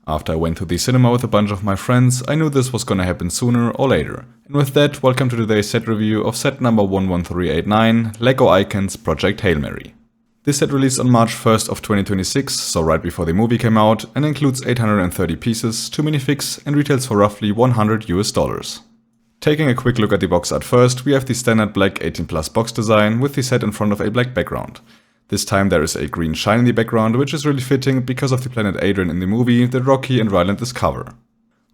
After I went to the cinema with a bunch of my friends, I knew this was gonna happen sooner or later. And with that, welcome to today's set review of set number 11389, LEGO Icons Project Hail Mary. This set released on March 1st of 2026, so right before the movie came out, and includes 830 pieces, 2 minifigs, and retails for roughly $100. Taking a quick look at the box art first, we have the standard black 18+ box design with the set in front of a black background. This time there is a green shine in the background, which is really fitting because of the planet Adrian in the movie that Rocky and Ryland discover.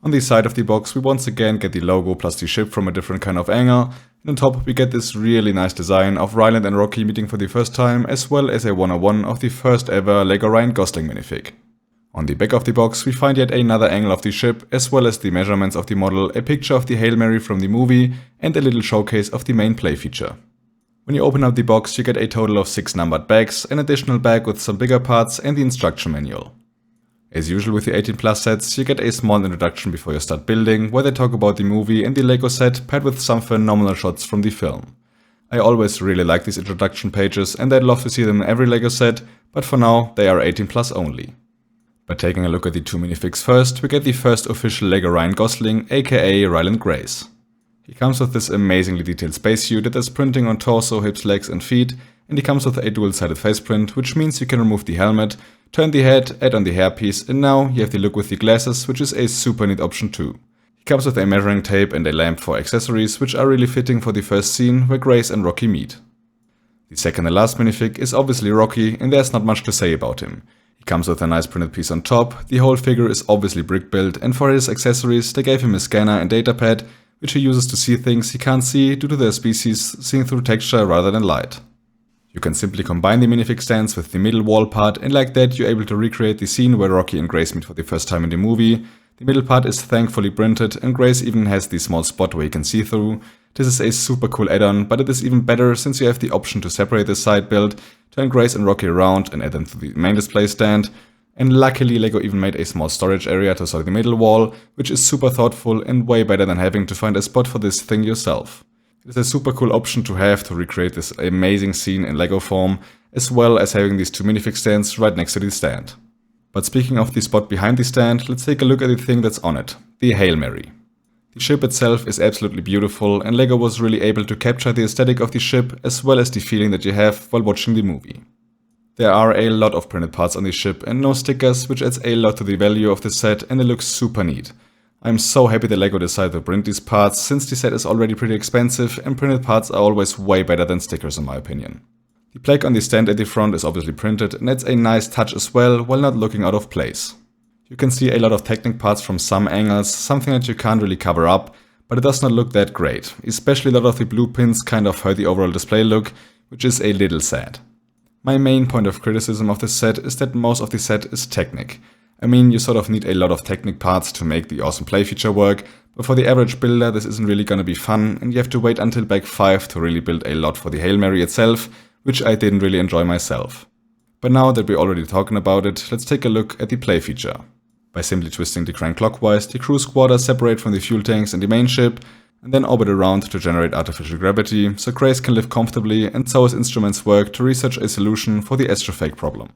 On the side of the box we once again get the logo plus the ship from a different kind of angle, and on top we get this really nice design of Ryland and Rocky meeting for the first time, as well as a 101 of the first ever LEGO Ryan Gosling minifig. On the back of the box we find yet another angle of the ship, as well as the measurements of the model, a picture of the Hail Mary from the movie, and a little showcase of the main play feature. When you open up the box you get a total of 6 numbered bags, an additional bag with some bigger parts, and the instruction manual. As usual with the 18+ sets, you get a small introduction before you start building, where they talk about the movie and the LEGO set paired with some phenomenal shots from the film. I always really like these introduction pages and I'd love to see them in every LEGO set, but for now they are 18+ only. By taking a look at the 2 minifigs first, we get the first official LEGO Ryan Gosling, aka Ryland Grace. He comes with this amazingly detailed spacesuit that has printing on torso, hips, legs and feet, and he comes with a dual-sided faceprint, which means you can remove the helmet, turn the head, add on the hairpiece, and now you have the look with the glasses, which is a super neat option too. He comes with a measuring tape and a lamp for accessories, which are really fitting for the first scene where Grace and Rocky meet. The second and last minifig is obviously Rocky, and there's not much to say about him. He comes with a nice printed piece on top, the whole figure is obviously brick built, and for his accessories they gave him a scanner and datapad, which he uses to see things he can't see due to their species seeing through texture rather than light. You can simply combine the minifig stands with the middle wall part, and like that you're able to recreate the scene where Rocky and Grace meet for the first time in the movie. The middle part is thankfully printed, and Grace even has the small spot where you can see through. This is a super cool add-on, but it is even better since you have the option to separate the side build, turn Grace and Rocky around and add them to the main display stand. And luckily LEGO even made a small storage area to store the middle wall, which is super thoughtful and way better than having to find a spot for this thing yourself. It is a super cool option to have to recreate this amazing scene in LEGO form, as well as having these 2 minifig stands right next to the stand. But speaking of the spot behind the stand, let's take a look at the thing that's on it, the Hail Mary. The ship itself is absolutely beautiful, and LEGO was really able to capture the aesthetic of the ship as well as the feeling that you have while watching the movie. There are a lot of printed parts on the ship and no stickers, which adds a lot to the value of the set, and it looks super neat. I'm so happy that LEGO decided to print these parts, since the set is already pretty expensive and printed parts are always way better than stickers in my opinion. The plaque on the stand at the front is obviously printed and adds a nice touch as well while not looking out of place. You can see a lot of Technic parts from some angles, something that you can't really cover up, but it does not look that great. Especially a lot of the blue pins kind of hurt the overall display look, which is a little sad. My main point of criticism of this set is that most of the set is Technic. I mean, you sort of need a lot of Technic parts to make the awesome play feature work, but for the average builder this isn't really gonna be fun, and you have to wait until bag 5 to really build a lot for the Hail Mary itself, which I didn't really enjoy myself. But now that we're already talking about it, let's take a look at the play feature. By simply twisting the crank clockwise, the cruise quarters separate from the fuel tanks and the main ship, and then orbit around to generate artificial gravity, so Grace can live comfortably, and so his instruments work to research a solution for the astrophysics problem.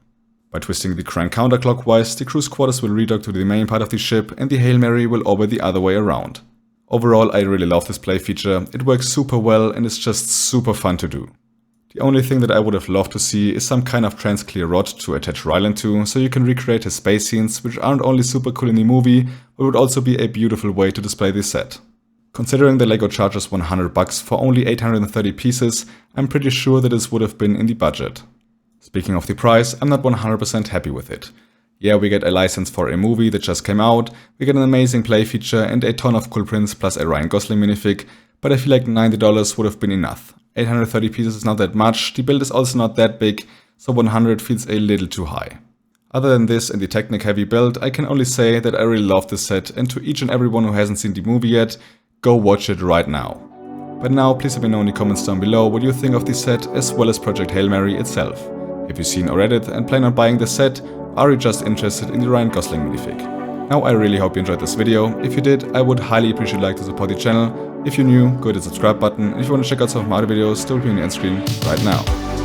By twisting the crank counterclockwise, the cruise quarters will redock to the main part of the ship and the Hail Mary will orbit the other way around. Overall, I really love this play feature, it works super well and it's just super fun to do. The only thing that I would have loved to see is some kind of trans-clear rod to attach Ryland to, so you can recreate his space scenes, which aren't only super cool in the movie, but would also be a beautiful way to display this set. Considering the LEGO charges $100 for only 830 pieces, I'm pretty sure that this would have been in the budget. Speaking of the price, I'm not 100% happy with it. Yeah, we get a license for a movie that just came out, we get an amazing play feature and a ton of cool prints plus a Ryan Gosling minifig, but I feel like $90 would have been enough. 830 pieces is not that much, the build is also not that big, so 100 feels a little too high. Other than this and the Technic heavy build, I can only say that I really love this set, and to each and everyone who hasn't seen the movie yet, go watch it right now. But now please let me know in the comments down below what you think of this set as well as Project Hail Mary itself. Have you seen or read it and plan on buying this set, or are you just interested in the Ryan Gosling minifig? Now I really hope you enjoyed this video. If you did, I would highly appreciate to support the channel. If you're new, go hit the subscribe button, and if you want to check out some of my other videos, they will be on the end screen right now.